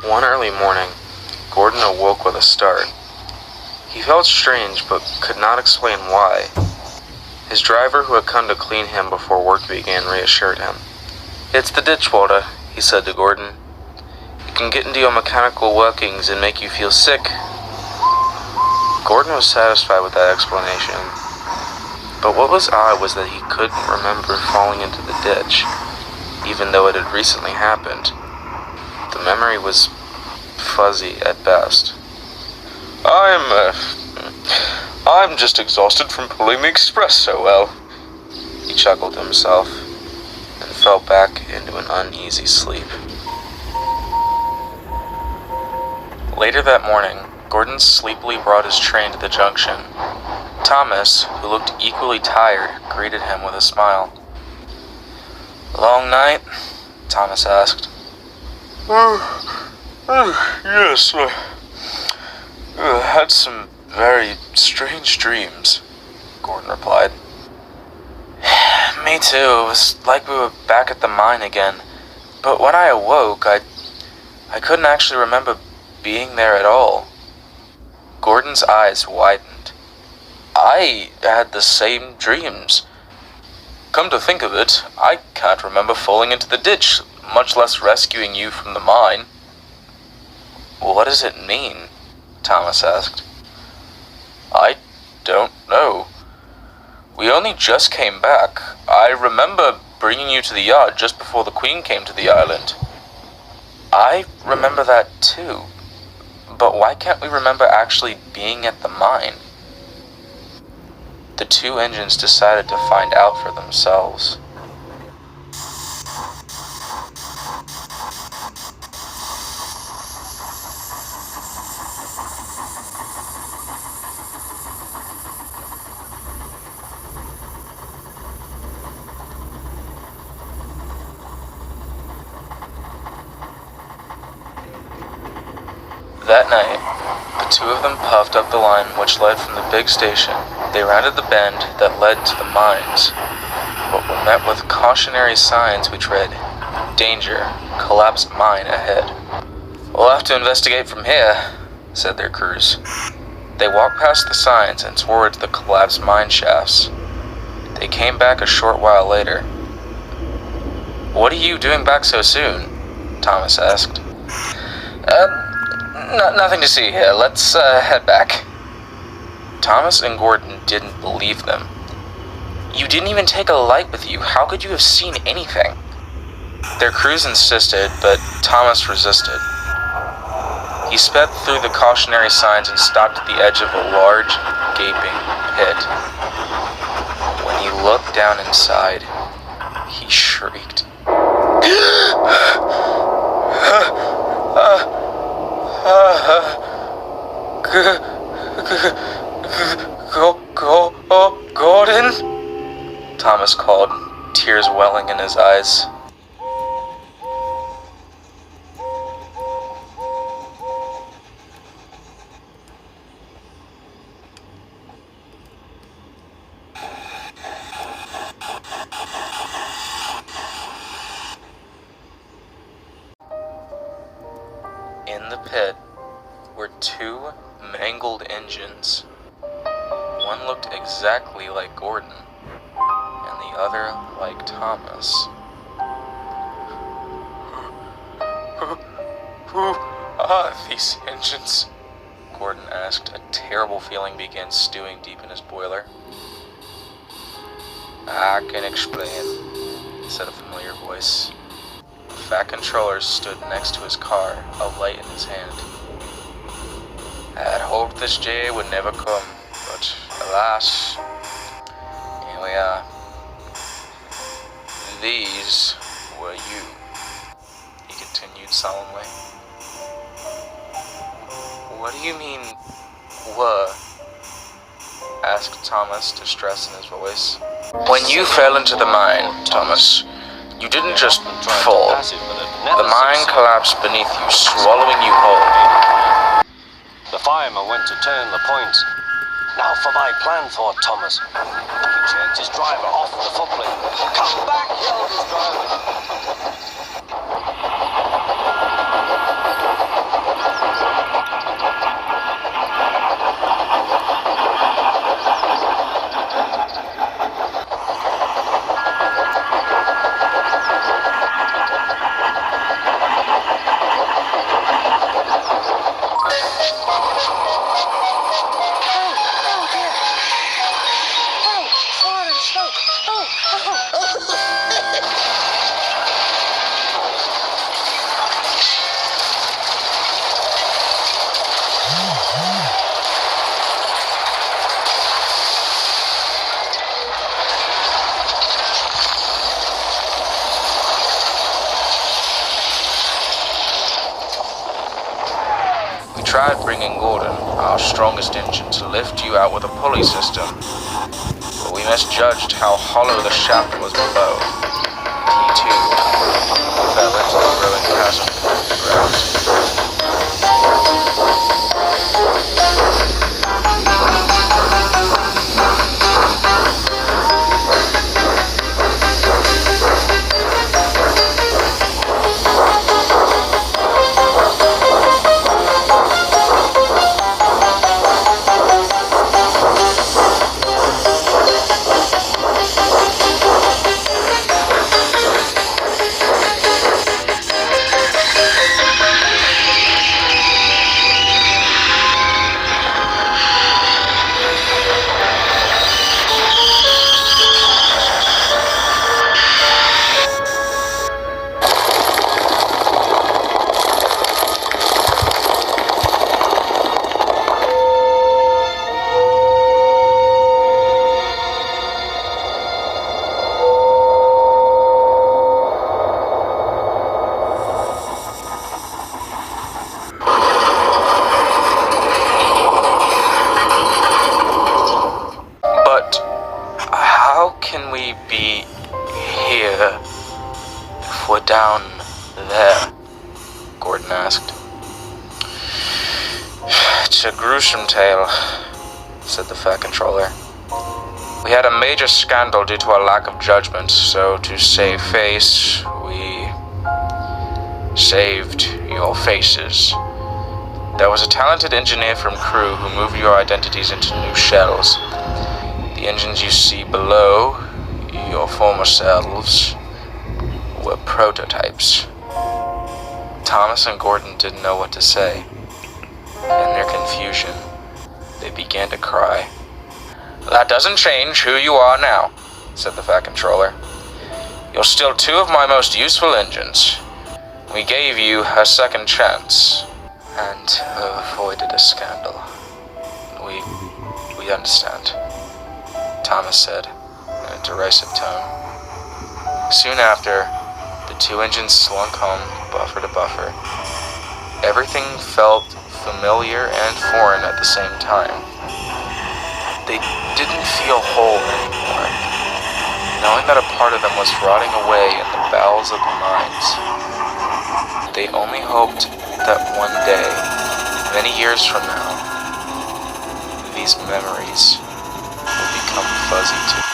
One early morning, Gordon awoke with a start. He felt strange, but could not explain why. His driver, who had come to clean him before work began, reassured him. "It's the ditch water," he said to Gordon. "It can get into your mechanical workings and make you feel sick." Gordon was satisfied with that explanation. But what was odd was that he couldn't remember falling into the ditch, even though it had recently happened. The memory was fuzzy at best. I'm just exhausted from pulling the express so well," he chuckled to himself, and fell back into an uneasy sleep. Later that morning, Gordon sleepily brought his train to the junction. Thomas, who looked equally tired, greeted him with a smile. "Long night?" Thomas asked. Yes, had some very strange dreams," Gordon replied. "Me too. It was like we were back at the mine again. But when I awoke, I couldn't actually remember being there at all." Gordon's eyes widened. "I had the same dreams. Come to think of it, I can't remember falling into the ditch, much less rescuing you from the mine." "What does it mean?" Thomas asked. "I don't know. We only just came back. I remember bringing you to the yard just before the Queen came to the island." "I remember that too. But why can't we remember actually being at the mine?" The two engines decided to find out for themselves. That night, the two of them puffed up the line which led from the big station. They rounded the bend that led to the mines, but were met with cautionary signs which read, "Danger, collapsed mine ahead." "We'll have to investigate from here," said their crews. They walked past the signs and towards the collapsed mine shafts. They came back a short while later. "What are you doing back so soon?" Thomas asked. Nothing to see here. Let's head back." Thomas and Gordon didn't believe them. "You didn't even take a light with you. How could you have seen anything?" Their crews insisted, but Thomas resisted. He sped through the cautionary signs and stopped at the edge of a large, gaping pit. When he looked down inside, he shrieked. Gordon?" Thomas called, tears welling in his eyes. In the pit were two mangled engines. One looked exactly like Gordon, and the other like Thomas. Who are these engines?" Gordon asked. A terrible feeling began stewing deep in his boiler. "I can explain," said a familiar voice. The fat controller stood next to his car, a light in his hand. "I'd hoped this day would never come, but alas, here we are. These were you," he continued solemnly. "What do you mean, were?" asked Thomas, distress in his voice. "When you fell into the mine, Thomas, you didn't just fall. The mine collapsed beneath you, swallowing you whole." The fireman went to turn the point. "Now for my plan," thought Thomas. He jerked his driver off the footplate. "Come back," yelled his driver. tried bringing Gordon, our strongest engine, to lift you out with a pulley system, but we misjudged how hollow the shaft was below. He too fell into the growing chasm beneath the ground. Can we be here if we're down there? Gordon asked. It's a gruesome tale, said the Fat Controller. We had a major scandal due to our lack of judgment, so to save face, we saved your faces. There was a talented engineer from crew who moved your identities into new shells. The engines you see below, your former selves, were prototypes. Thomas and Gordon didn't know what to say. In their confusion, they began to cry. That doesn't change who you are now, said the Fat Controller. You're still two of my most useful engines. We gave you a second chance and avoided a scandal. We understand, Thomas said in a derisive tone. Soon after, the two engines slunk home, buffer to buffer. Everything felt familiar and foreign at the same time. They didn't feel whole anymore, knowing that a part of them was rotting away in the bowels of the mines. They only hoped that one day, many years from now, these memories will become fuzzy too.